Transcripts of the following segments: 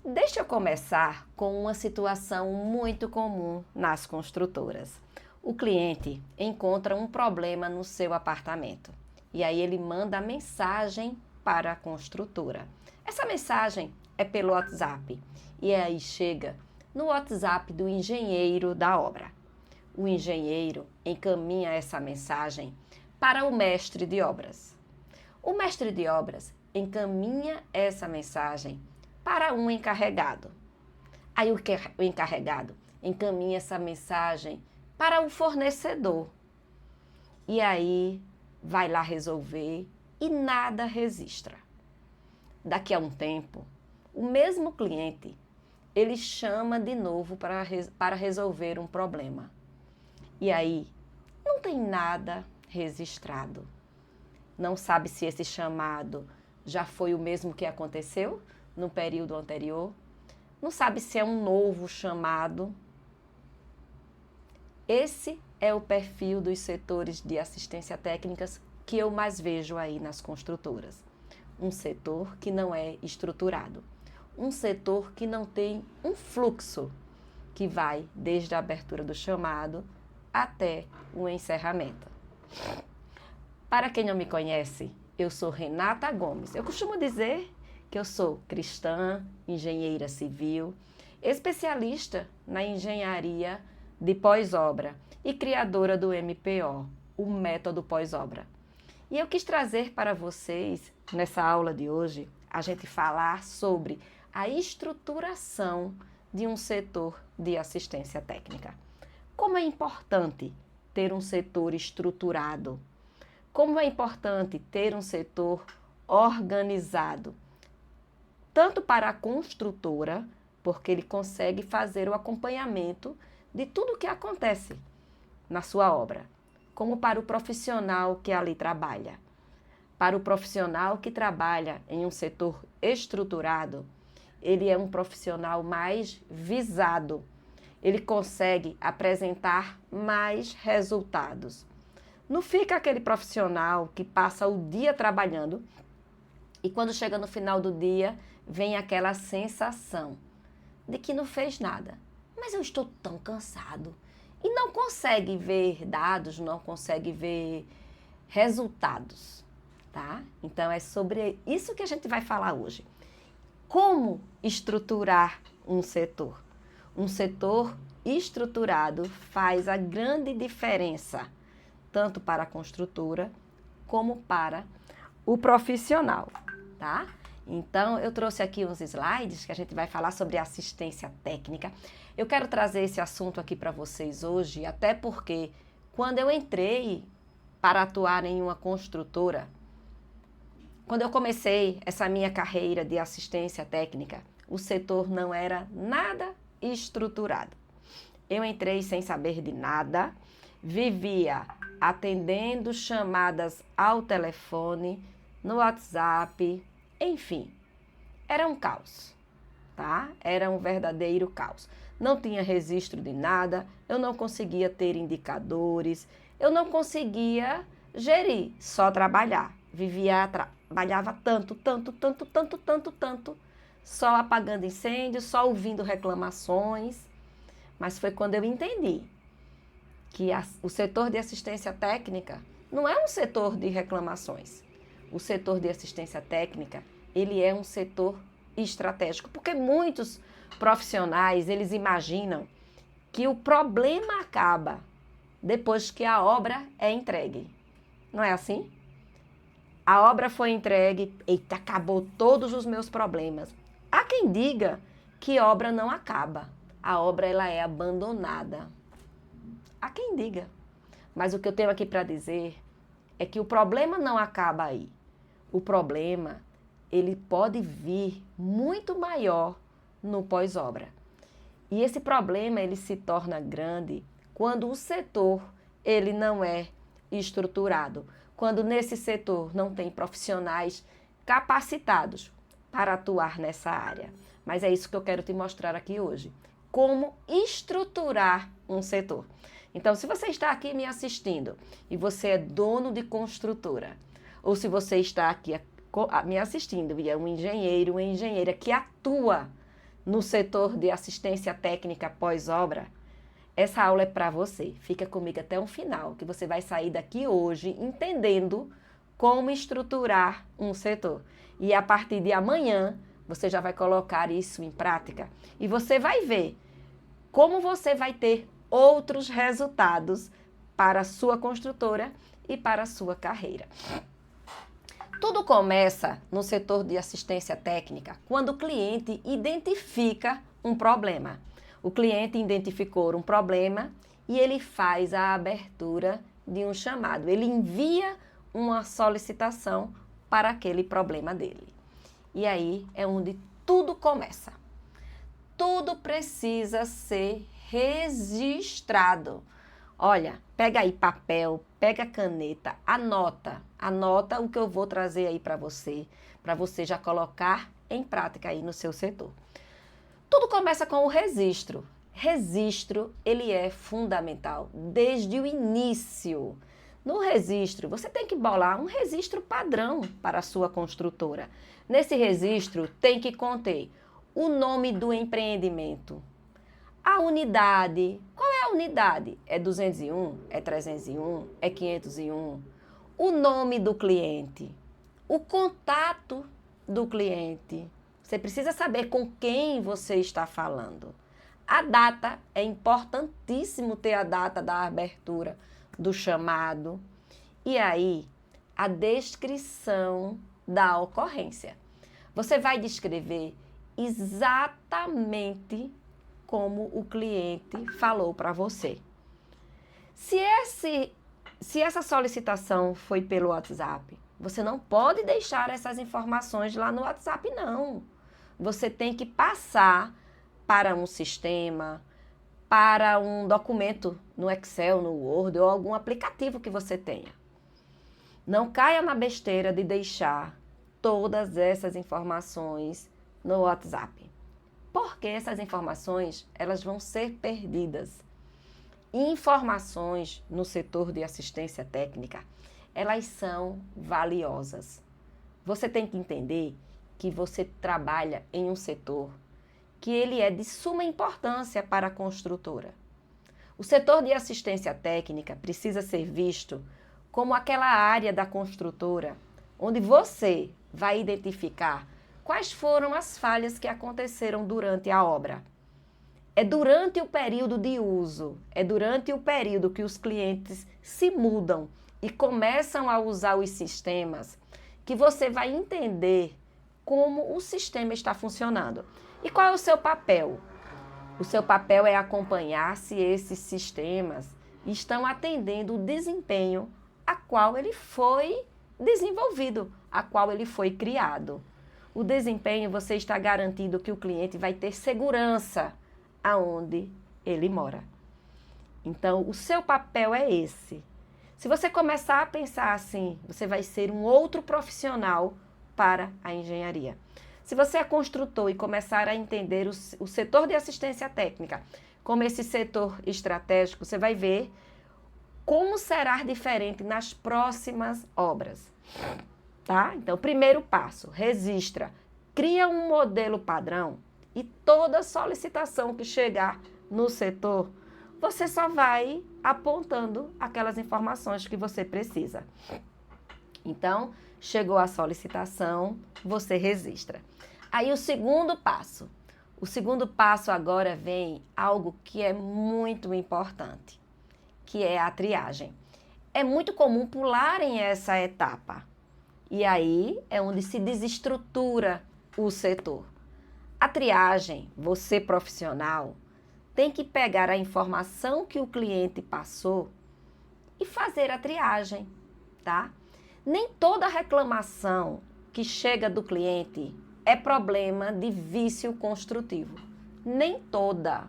Deixa eu começar com uma situação muito comum nas construtoras. O cliente encontra um problema no seu apartamento e aí ele manda a mensagem para a construtora. Essa mensagem é pelo WhatsApp e aí chega no WhatsApp do engenheiro da obra. O engenheiro encaminha essa mensagem para o mestre de obras. O mestre de obras encaminha essa mensagem para um encarregado. Aí o encarregado encaminha essa mensagem para o fornecedor. E aí vai lá resolver e nada registra. Daqui a um tempo, o mesmo cliente, ele chama de novo para resolver um problema. E aí não tem nada registrado. Não sabe se esse chamado já foi o mesmo que aconteceu no período anterior. Não sabe se é um novo chamado. Esse é o perfil dos setores de assistência técnica que eu mais vejo aí nas construtoras. Um setor que não é estruturado. Um setor que não tem um fluxo que vai desde a abertura do chamado até o encerramento. Para quem não me conhece, eu sou Renata Gomes. Eu costumo dizer que eu sou cristã, engenheira civil, especialista na engenharia de pós-obra e criadora do MPO, o método pós-obra. E eu quis trazer para vocês, nessa aula de hoje, a gente falar sobre a estruturação de um setor de assistência técnica. Como é importante ter um setor estruturado? Como é importante ter um setor organizado? Tanto para a construtora, porque ele consegue fazer o acompanhamento de tudo o que acontece na sua obra, como para o profissional que ali trabalha. Para o profissional que trabalha em um setor estruturado, ele é um profissional mais visado. Ele consegue apresentar mais resultados. Não fica aquele profissional que passa o dia trabalhando e quando chega no final do dia, vem aquela sensação de que não fez nada. Mas eu estou tão cansado. E não consegue ver dados, não consegue ver resultados, tá? Então é sobre isso que a gente vai falar hoje. Como estruturar um setor? Um setor estruturado faz a grande diferença, tanto para a construtora como para o profissional, tá? Então, eu trouxe aqui uns slides que a gente vai falar sobre assistência técnica. Eu quero trazer esse assunto aqui para vocês hoje, até porque quando eu entrei para atuar em uma construtora, quando eu comecei essa minha carreira de assistência técnica, o setor não era nada estruturado. Eu entrei sem saber de nada, vivia atendendo chamadas ao telefone, no WhatsApp, enfim, era um caos, tá? Era um verdadeiro caos. Não tinha registro de nada, eu não conseguia ter indicadores, eu não conseguia gerir, só trabalhar. Trabalhava tanto, só apagando incêndios, só ouvindo reclamações. Mas foi quando eu entendi que o setor de assistência técnica não é um setor de reclamações. O setor de assistência técnica, ele é um setor estratégico, porque muitos profissionais, eles imaginam que o problema acaba depois que a obra é entregue. Não é assim? A obra foi entregue, eita, acabou todos os meus problemas. Há quem diga que obra não acaba. A obra ela é abandonada. Há quem diga. Mas o que eu tenho aqui para dizer é que o problema não acaba aí. O problema, ele pode vir muito maior no pós-obra. E esse problema, ele se torna grande quando o setor, ele não é estruturado. Quando nesse setor não tem profissionais capacitados para atuar nessa área. Mas é isso que eu quero te mostrar aqui hoje. Como estruturar um setor. Então, se você está aqui me assistindo e você é dono de construtora, ou se você está aqui me assistindo e é um engenheiro, uma engenheira que atua no setor de assistência técnica pós-obra, essa aula é para você. Fica comigo até o final, que você vai sair daqui hoje entendendo como estruturar um setor. E a partir de amanhã, você já vai colocar isso em prática. E você vai ver como você vai ter outros resultados para a sua construtora e para a sua carreira. Tudo começa no setor de assistência técnica quando o cliente identifica um problema. O cliente identificou um problema e ele faz a abertura de um chamado. Ele envia uma solicitação para aquele problema dele. E aí é onde tudo começa. Tudo precisa ser registrado. Olha, pega aí papel, pega caneta, anota o que eu vou trazer aí para você já colocar em prática aí no seu setor. Tudo começa com o registro. Registro, ele é fundamental desde o início. No registro, você tem que bolar um registro padrão para a sua construtora. Nesse registro tem que conter o nome do empreendimento, a unidade. Qual é a unidade? É 201? É 301? É 501? O nome do cliente, o contato do cliente. Você precisa saber com quem você está falando. A data, é importantíssimo ter a data da abertura do chamado. E aí, a descrição da ocorrência. Você vai descrever exatamente como o cliente falou para você. Se essa solicitação foi pelo WhatsApp, você não pode deixar essas informações lá no WhatsApp, não. Você tem que passar para um sistema, para um documento no Excel, no Word ou algum aplicativo que você tenha. Não caia na besteira de deixar todas essas informações no WhatsApp. Porque essas informações, elas vão ser perdidas. Informações no setor de assistência técnica, elas são valiosas. Você tem que entender que você trabalha em um setor que ele é de suma importância para a construtora. O setor de assistência técnica precisa ser visto como aquela área da construtora onde você vai identificar quais foram as falhas que aconteceram durante a obra. É durante o período de uso, é durante o período que os clientes se mudam e começam a usar os sistemas que você vai entender como o sistema está funcionando. E qual é o seu papel? O seu papel é acompanhar se esses sistemas estão atendendo o desempenho a qual ele foi desenvolvido, a qual ele foi criado. O desempenho, você está garantindo que o cliente vai ter segurança aonde ele mora. Então, o seu papel é esse. Se você começar a pensar assim, você vai ser um outro profissional para a engenharia. Se você é construtor e começar a entender o setor de assistência técnica como esse setor estratégico, você vai ver como será diferente nas próximas obras. Tá? Então, primeiro passo, registra, cria um modelo padrão e toda solicitação que chegar no setor, você só vai apontando aquelas informações que você precisa. Então, chegou a solicitação, você registra. Aí o segundo passo agora vem algo que é muito importante, que é a triagem. É muito comum pularem essa etapa. E aí é onde se desestrutura o setor. A triagem, você profissional, tem que pegar a informação que o cliente passou e fazer a triagem, tá? Nem toda reclamação que chega do cliente é problema de vício construtivo. Nem toda.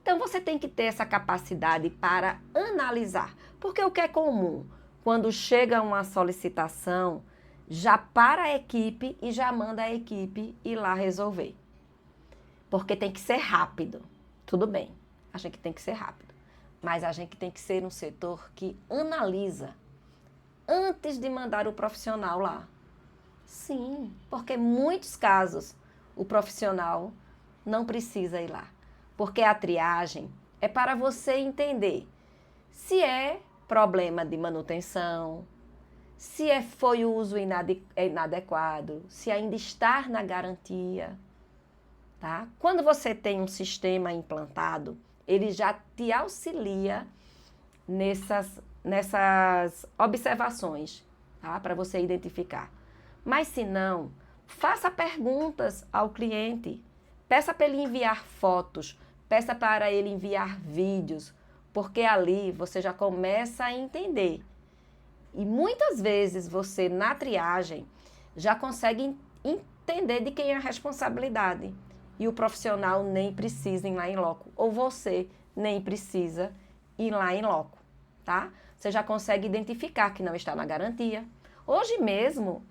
Então você tem que ter essa capacidade para analisar. Porque o que é comum? Quando chega uma solicitação, já para a equipe e já manda a equipe ir lá resolver. Porque tem que ser rápido. Tudo bem, a gente tem que ser rápido. Mas a gente tem que ser um setor que analisa antes de mandar o profissional lá. Sim, porque em muitos casos o profissional não precisa ir lá. Porque a triagem é para você entender se é problema de manutenção, se foi o uso inadequado, se ainda está na garantia. Tá? Quando você tem um sistema implantado, ele já te auxilia nessas observações, tá? Para você identificar. Mas se não, faça perguntas ao cliente, peça para ele enviar fotos, peça para ele enviar vídeos, porque ali você já começa a entender. E muitas vezes você, na triagem, já consegue entender de quem é a responsabilidade. E o profissional nem precisa ir lá em loco. Ou você nem precisa ir lá em loco, tá? Você já consegue identificar que não está na garantia. Hoje mesmo,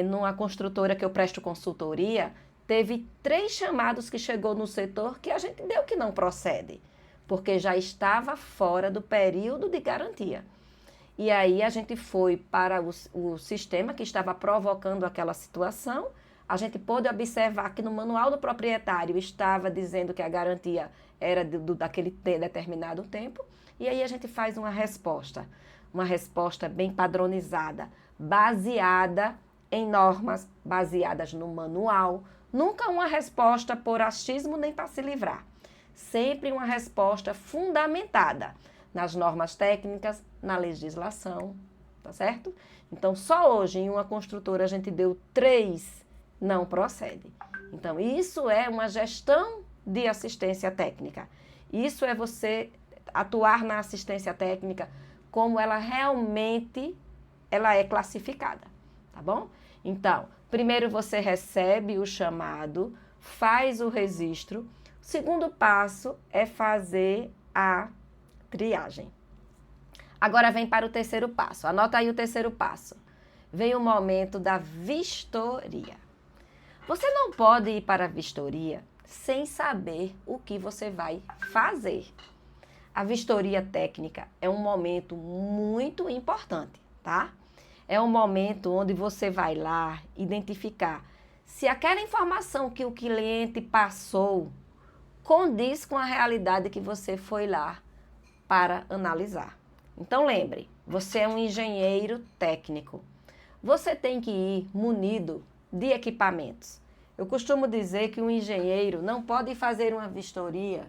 numa construtora que eu presto consultoria, teve 3 chamados que chegou no setor que a gente deu que não procede, porque já estava fora do período de garantia. E aí a gente foi para o sistema que estava provocando aquela situação. A gente pôde observar que no manual do proprietário estava dizendo que a garantia era daquele determinado tempo. E aí a gente faz uma resposta bem padronizada, baseada em normas, baseadas no manual. Nunca uma resposta por achismo nem para se livrar. Sempre uma resposta fundamentada nas normas técnicas, na legislação, tá certo? Então, só hoje em uma construtora a gente deu 3 não procede. Então, isso é uma gestão de assistência técnica. Isso é você atuar na assistência técnica como ela realmente é classificada, tá bom? Então, primeiro você recebe o chamado, faz o registro. O segundo passo é fazer a triagem. Agora vem para o terceiro passo. Anota aí o terceiro passo. Vem o momento da vistoria. Você não pode ir para a vistoria sem saber o que você vai fazer. A vistoria técnica é um momento muito importante, tá? É um momento onde você vai lá identificar se aquela informação que o cliente passou condiz com a realidade que você foi lá para analisar. Então lembre, você é um engenheiro técnico. Você tem que ir munido de equipamentos. Eu costumo dizer que um engenheiro não pode fazer uma vistoria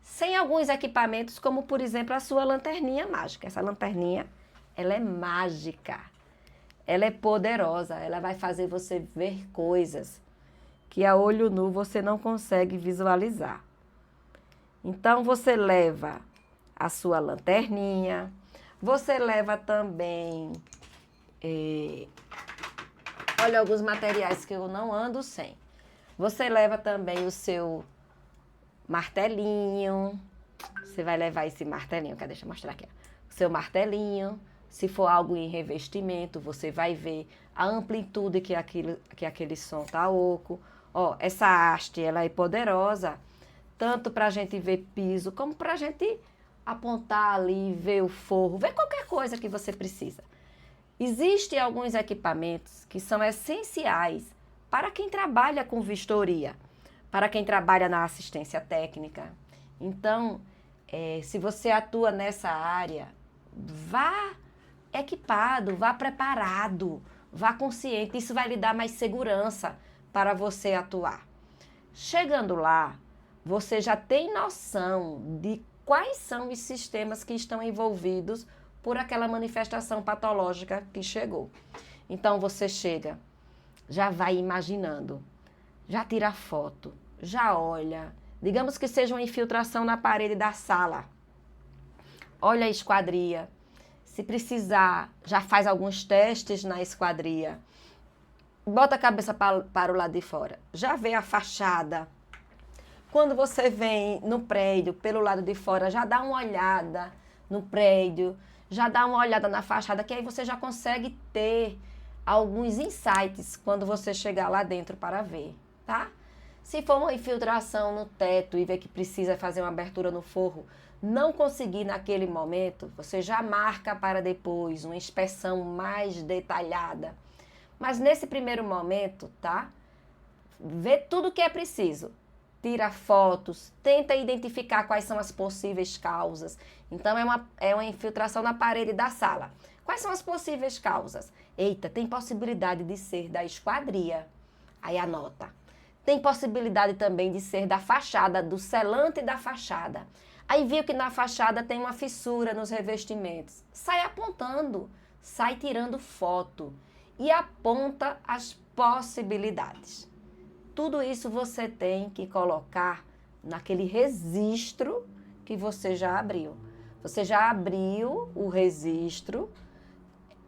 sem alguns equipamentos, como por exemplo a sua lanterninha mágica. Essa lanterninha, ela é mágica, ela é poderosa, ela vai fazer você ver coisas que a olho nu você não consegue visualizar. Então você leva a sua lanterninha, você leva também, olha alguns materiais que eu não ando sem. Você leva também o seu martelinho, você vai levar esse martelinho, deixa eu mostrar aqui, o seu martelinho. Se for algo em revestimento, você vai ver a amplitude que aquele som está oco. Ó, essa haste, ela é poderosa, tanto para a gente ver piso, como para a gente apontar ali, ver o forro, ver qualquer coisa que você precisa. Existem alguns equipamentos que são essenciais para quem trabalha com vistoria, para quem trabalha na assistência técnica. Então, se você atua nessa área, vá equipado, vá preparado, vá consciente. Isso vai lhe dar mais segurança para você atuar. Chegando lá, você já tem noção de quais são os sistemas que estão envolvidos por aquela manifestação patológica que chegou. Então, você chega, já vai imaginando, já tira foto, já olha. Digamos que seja uma infiltração na parede da sala. Olha a esquadria. Se precisar, já faz alguns testes na esquadria. Bota a cabeça para o lado de fora. Já vê a fachada. Quando você vem no prédio, pelo lado de fora, já dá uma olhada no prédio, já dá uma olhada na fachada, que aí você já consegue ter alguns insights quando você chegar lá dentro para ver, tá? Se for uma infiltração no teto e ver que precisa fazer uma abertura no forro, não conseguir naquele momento, você já marca para depois uma inspeção mais detalhada. Mas nesse primeiro momento, tá? Vê tudo o que é preciso. tira fotos, tenta identificar quais são as possíveis causas. Então, é uma infiltração na parede da sala. Quais são as possíveis causas? Eita, tem possibilidade de ser da esquadria. Aí anota. Tem possibilidade também de ser da fachada, do selante da fachada. Aí viu que na fachada tem uma fissura nos revestimentos. Sai apontando, sai tirando foto e aponta as possibilidades. Tudo isso você tem que colocar naquele registro que você já abriu. Você já abriu o registro,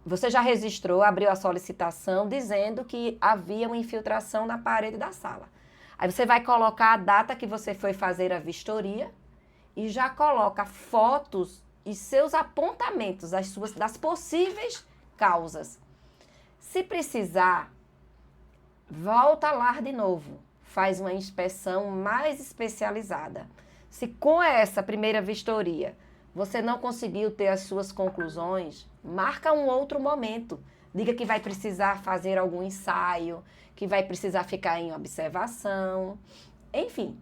você já registrou, abriu a solicitação dizendo que havia uma infiltração na parede da sala. Aí você vai colocar a data que você foi fazer a vistoria e já coloca fotos e seus apontamentos das possíveis causas. Se precisar, volta lá de novo, faz uma inspeção mais especializada. Se com essa primeira vistoria você não conseguiu ter as suas conclusões, marca um outro momento. Diga que vai precisar fazer algum ensaio, que vai precisar ficar em observação, enfim.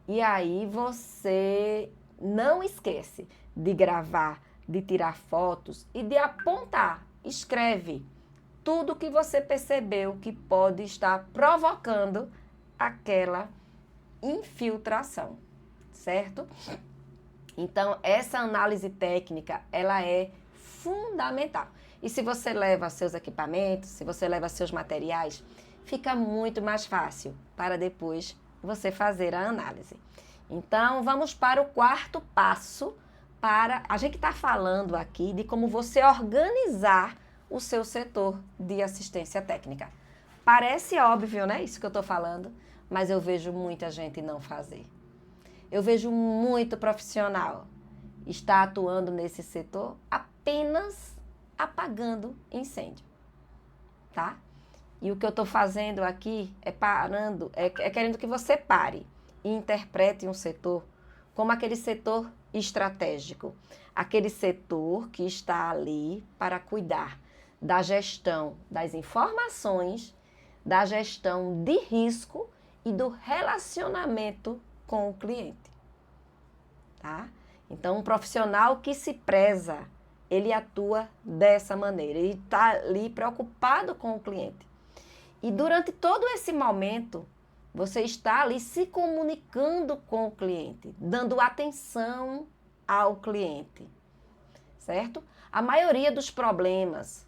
E aí você não esquece de gravar, de tirar fotos e de apontar. Escreve tudo que você percebeu que pode estar provocando aquela infiltração, certo? Então, essa análise técnica, ela é fundamental. E se você leva seus equipamentos, se você leva seus materiais, fica muito mais fácil para depois você fazer a análise. Então, vamos para o quarto passo para... A gente está falando aqui de como você organizar o seu setor de assistência técnica. Parece óbvio, né? Isso que eu estou falando, mas eu vejo muita gente não fazer. Eu vejo muito profissional estar atuando nesse setor apenas apagando incêndio, tá? E o que eu estou fazendo aqui é querendo que você pare e interprete um setor como aquele setor estratégico, aquele setor que está ali para cuidar da gestão das informações, da gestão de risco e do relacionamento com o cliente, tá? Então, um profissional que se preza, ele atua dessa maneira, ele está ali preocupado com o cliente. E durante todo esse momento, você está ali se comunicando com o cliente, dando atenção ao cliente, certo? A maioria dos problemas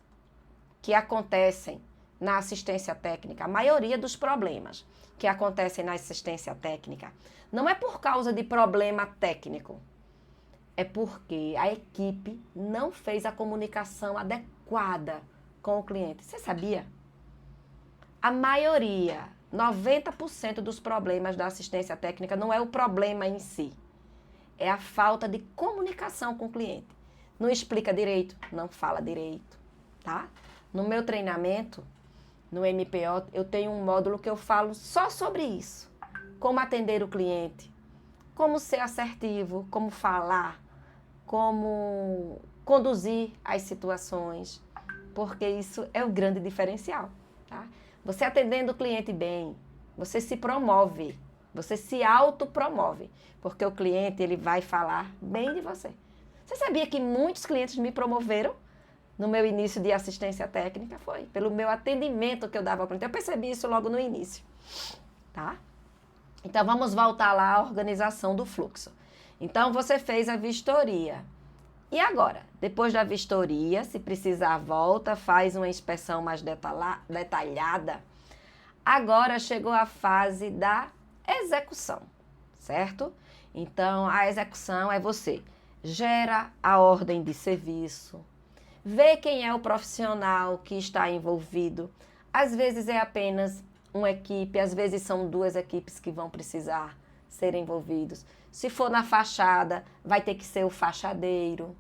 que acontecem na assistência técnica, a maioria dos problemas que acontecem na assistência técnica, não é por causa de problema técnico, é porque a equipe não fez a comunicação adequada com o cliente. Você sabia? A maioria, 90% dos problemas da assistência técnica não é o problema em si, é a falta de comunicação com o cliente. Não explica direito, não fala direito, tá? No meu treinamento, no MPO, eu tenho um módulo que eu falo só sobre isso. Como atender o cliente, como ser assertivo, como falar, como conduzir as situações, porque isso é o grande diferencial, tá? Você atendendo o cliente bem, você se promove, você se autopromove, porque o cliente ele vai falar bem de você. Você sabia que muitos clientes me promoveram no meu início de assistência técnica? Foi pelo meu atendimento que eu dava para o cliente. Eu percebi isso logo no início, tá? Então, vamos voltar lá à organização do fluxo. Então, você fez a vistoria. E agora? Depois da vistoria, se precisar, volta, faz uma inspeção mais detalhada. Agora chegou a fase da execução, certo? Então, a execução é você gera a ordem de serviço, vê quem é o profissional que está envolvido. Às vezes é apenas uma equipe, às vezes são duas equipes que vão precisar ser envolvidos. Se for na fachada, vai ter que ser o fachadeiro,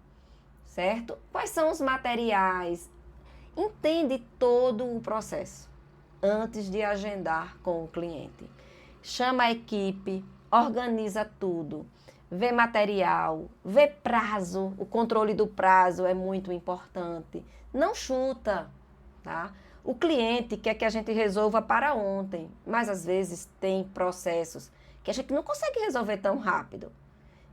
certo? Quais são os materiais? Entende todo o processo antes de agendar com o cliente. Chama a equipe, organiza tudo, vê material, vê prazo. O controle do prazo é muito importante. Não chuta, tá? O cliente quer que a gente resolva para ontem, mas às vezes tem processos que a gente não consegue resolver tão rápido.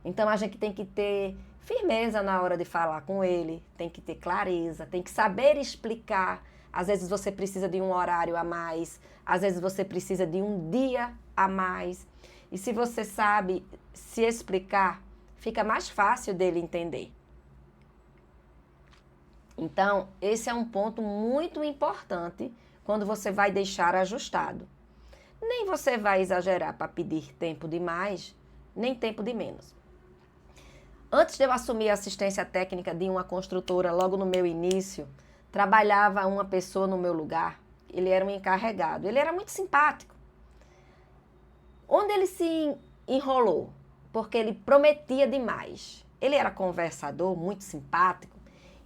Então a gente tem que ter firmeza na hora de falar com ele, tem que ter clareza, tem que saber explicar. Às vezes você precisa de um horário a mais, às vezes você precisa de um dia a mais. E se você sabe se explicar, fica mais fácil dele entender. Então, esse é um ponto muito importante quando você vai deixar ajustado. Nem você vai exagerar para pedir tempo de mais, nem tempo de menos. Antes de eu assumir a assistência técnica de uma construtora, logo no meu início, trabalhava uma pessoa no meu lugar. Ele era um encarregado. Ele era muito simpático. Onde ele se enrolou? Porque ele prometia demais. Ele era conversador, muito simpático.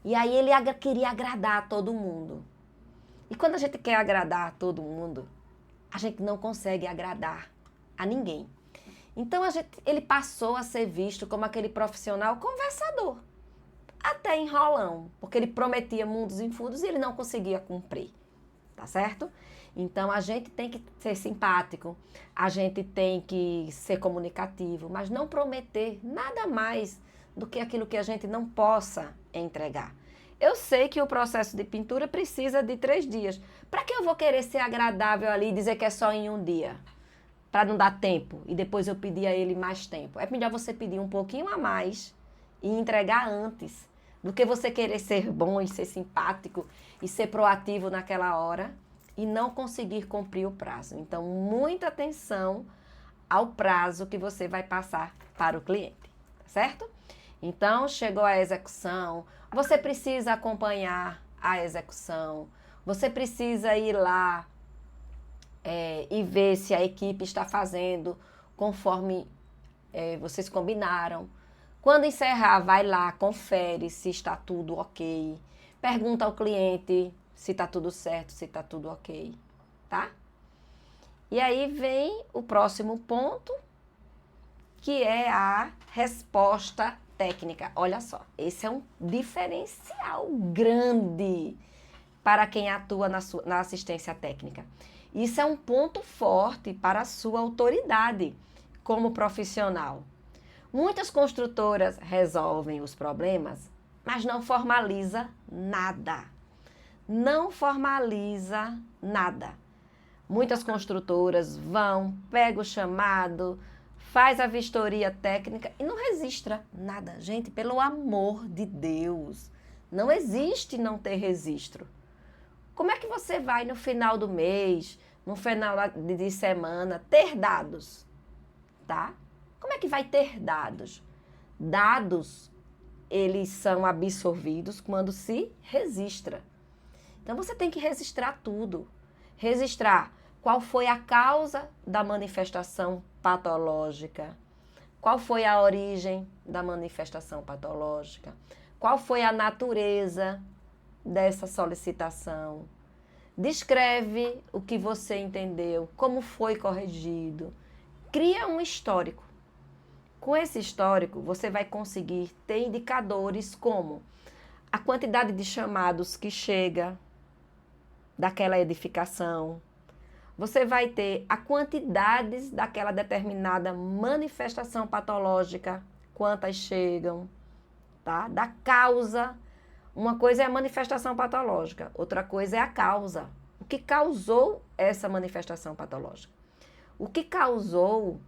E aí ele queria agradar a todo mundo. E quando a gente quer agradar a todo mundo, a gente não consegue agradar a ninguém. Então ele passou a ser visto como aquele profissional conversador. Até enrolão, porque ele prometia mundos e fundos e ele não conseguia cumprir. Tá certo? Então a gente tem que ser simpático, a gente tem que ser comunicativo, mas não prometer nada mais do que aquilo que a gente não possa entregar. Eu sei que o processo de pintura precisa de 3 dias. Para que eu vou querer ser agradável ali e dizer que é só em um dia? Para não dar tempo e depois eu pedir a ele mais tempo. É melhor você pedir um pouquinho a mais e entregar antes do que você querer ser bom e ser simpático e ser proativo naquela hora e não conseguir cumprir o prazo. Então, muita atenção ao prazo que você vai passar para o cliente, certo? Então, chegou a execução, você precisa acompanhar a execução, você precisa ir lá e ver se a equipe está fazendo conforme vocês combinaram. Quando encerrar, vai lá, confere se está tudo ok, pergunta ao cliente se está tudo certo, se está tudo ok, tá? E aí vem o próximo ponto, que é a resposta técnica. Olha só, esse é um diferencial grande para quem atua na assistência técnica. Isso é um ponto forte para a sua autoridade como profissional. Muitas construtoras resolvem os problemas, mas não formaliza nada. Não formaliza nada. Muitas construtoras vão, pega o chamado, faz a vistoria técnica e não registra nada. Gente, pelo amor de Deus, não existe não ter registro. Como é que você vai no final do mês, no final de semana, ter dados, tá? Como é que vai ter dados? Dados, eles são absorvidos quando se registra. Então, você tem que registrar tudo. Registrar qual foi a causa da manifestação patológica, qual foi a origem da manifestação patológica, qual foi a natureza dessa solicitação. Descreve o que você entendeu, como foi corrigido. Cria um histórico. Com esse histórico, você vai conseguir ter indicadores como a quantidade de chamados que chega daquela edificação. Você vai ter a quantidade daquela determinada manifestação patológica, quantas chegam, tá? Da causa. Uma coisa é a manifestação patológica, outra coisa é a causa. O que causou essa manifestação patológica? O que causou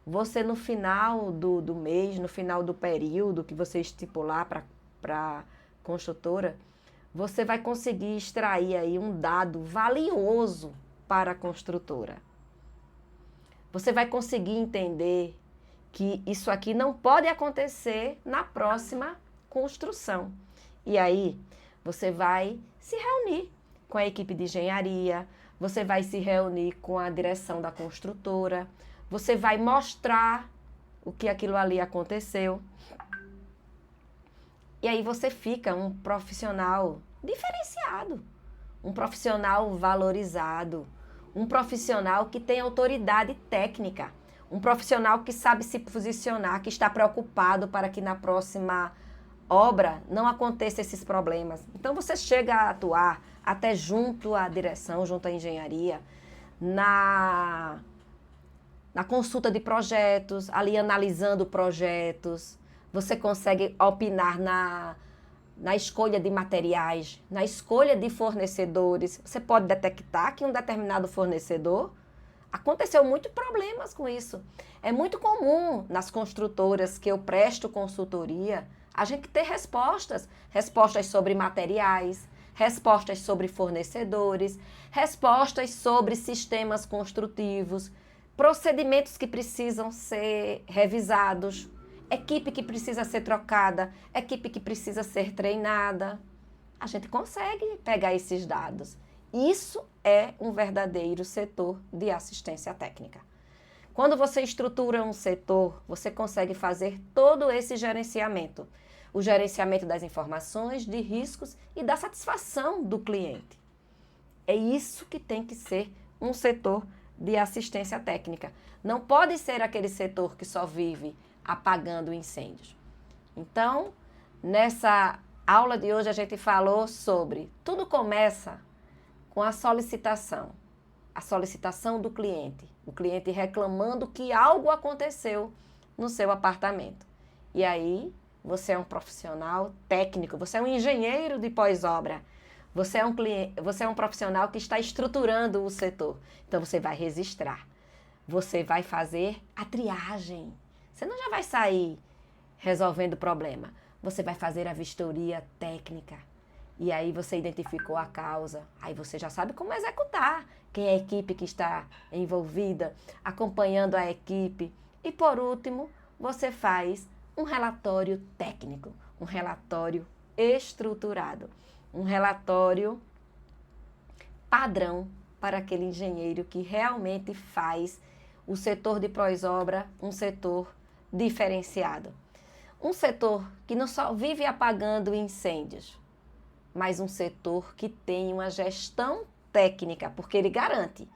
você no final do mês, no final do período que você estipular para a construtora, você vai conseguir extrair aí um dado valioso para a construtora. Você vai conseguir entender que isso aqui não pode acontecer na próxima construção. E aí, você vai se reunir com a equipe de engenharia, você vai se reunir com a direção da construtora, você vai mostrar o que aquilo ali aconteceu. E aí você fica um profissional diferenciado, um profissional valorizado, um profissional que tem autoridade técnica, um profissional que sabe se posicionar, que está preocupado para que na próxima obra não aconteça esses problemas. Então você chega a atuar, até junto à direção, junto à engenharia, na consulta de projetos, ali analisando projetos. Você consegue opinar na escolha de materiais, na escolha de fornecedores. Você pode detectar que um determinado fornecedor aconteceu muitos problemas com isso. É muito comum nas construtoras que eu presto consultoria a gente ter respostas sobre materiais, respostas sobre fornecedores, respostas sobre sistemas construtivos, procedimentos que precisam ser revisados, equipe que precisa ser trocada, equipe que precisa ser treinada. A gente consegue pegar esses dados. Isso é um verdadeiro setor de assistência técnica. Quando você estrutura um setor, você consegue fazer todo esse gerenciamento. O gerenciamento das informações, de riscos e da satisfação do cliente. É isso que tem que ser um setor de assistência técnica. Não pode ser aquele setor que só vive apagando incêndios. Então, nessa aula de hoje a gente falou sobre tudo começa com a solicitação do cliente. O cliente reclamando que algo aconteceu no seu apartamento. E aí, você é um profissional técnico, você é um engenheiro de pós-obra, você é um profissional que está estruturando o setor. Então, você vai registrar, você vai fazer a triagem. Você não já vai sair resolvendo o problema. Você vai fazer a vistoria técnica. E aí você identificou a causa. Aí você já sabe como executar. Quem é a equipe que está envolvida, acompanhando a equipe. E por último, você faz um relatório técnico, um relatório estruturado, um relatório padrão para aquele engenheiro que realmente faz o setor de pós-obra um setor diferenciado. Um setor que não só vive apagando incêndios, mas um setor que tem uma gestão técnica, porque ele garante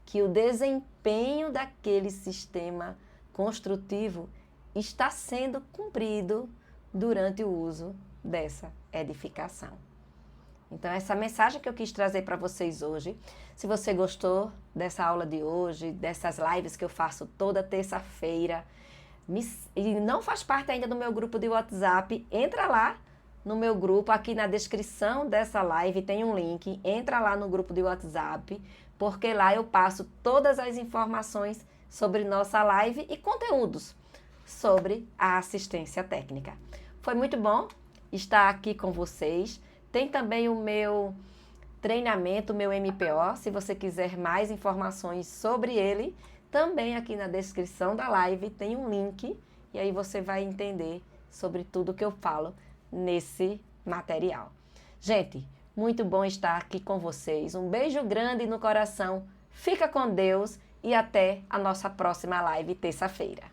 que o desempenho daquele sistema construtivo está sendo cumprido durante o uso dessa edificação. Então, essa mensagem que eu quis trazer para vocês hoje. Se você gostou dessa aula de hoje, dessas lives que eu faço toda terça-feira, e não faz parte ainda do meu grupo de WhatsApp, entra lá no meu grupo, aqui na descrição dessa live tem um link, entra lá no grupo de WhatsApp, porque lá eu passo todas as informações sobre nossa live e conteúdos sobre a assistência técnica. Foi muito bom estar aqui com vocês. Tem também o meu treinamento, o meu MPO, se você quiser mais informações sobre ele, também aqui na descrição da live tem um link e aí você vai entender sobre tudo que eu falo nesse material. Gente, muito bom estar aqui com vocês. Um beijo grande no coração, fica com Deus e até a nossa próxima live terça-feira.